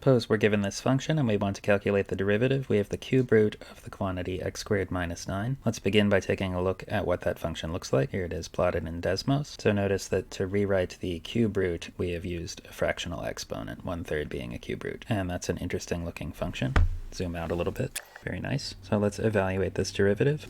Suppose we're given this function and we want to calculate the derivative. We have the cube root of the quantity x squared minus 9. Let's begin by taking a look at what that function looks like. Here it is plotted in Desmos. So notice that to rewrite the cube root, we have used a fractional exponent, 1/3 being a cube root. And that's an interesting looking function. Zoom out a little bit. Very nice. So let's evaluate this derivative.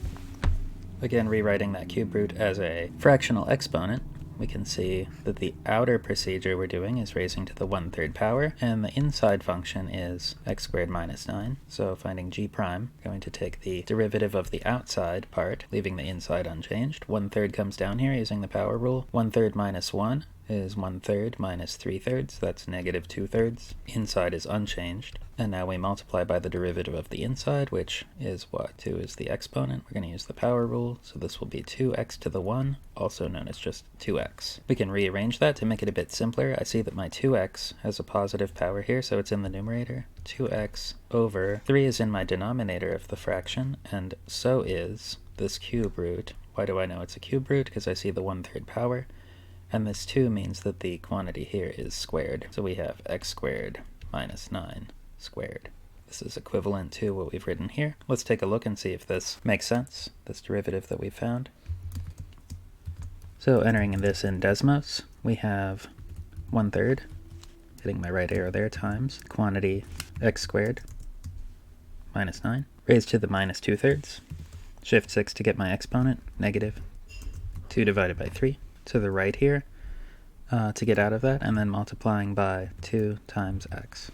Again, rewriting that cube root as a fractional exponent, we can see that the outer procedure we're doing is raising to the 1/3 power, and the inside function is x squared minus 9. So finding g prime, going to take the derivative of the outside part, leaving the inside unchanged. 1/3 comes down here using the power rule. 1/3 minus 1 is 1/3 minus 3/3. That's negative 2/3. Inside is unchanged. And now we multiply by the derivative of the inside, which is what? 2 is the exponent. We're going to use the power rule, so this will be 2x to the 1, also known as just 2x. We can rearrange that to make it a bit simpler. I see that my 2x has a positive power here, so it's in the numerator. 2x over 3 is in my denominator of the fraction, and so is this cube root. Why do I know it's a cube root? Because I see the 1/3 power. And this 2 means that the quantity here is squared. So we have x squared minus 9 squared. This is equivalent to what we've written here. Let's take a look and see if this makes sense, this derivative that we found. So entering this in Desmos, we have 1/3, hitting my right arrow there, times quantity x squared minus 9, raised to the minus 2/3. Shift 6 to get my exponent, negative 2 divided by 3. To the right here to get out of that, and then multiplying by 2 times x.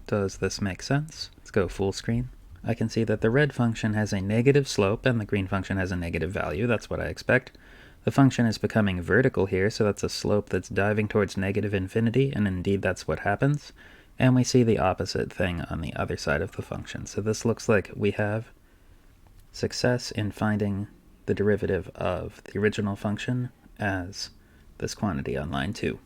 Does this make sense? Let's go full screen. I can see that the red function has a negative slope and the green function has a negative value. That's what I expect. The function is becoming vertical here, so that's a slope that's diving towards negative infinity, and indeed that's what happens. And we see the opposite thing on the other side of the function. So this looks like we have success in finding the derivative of the original function as this quantity on line 2.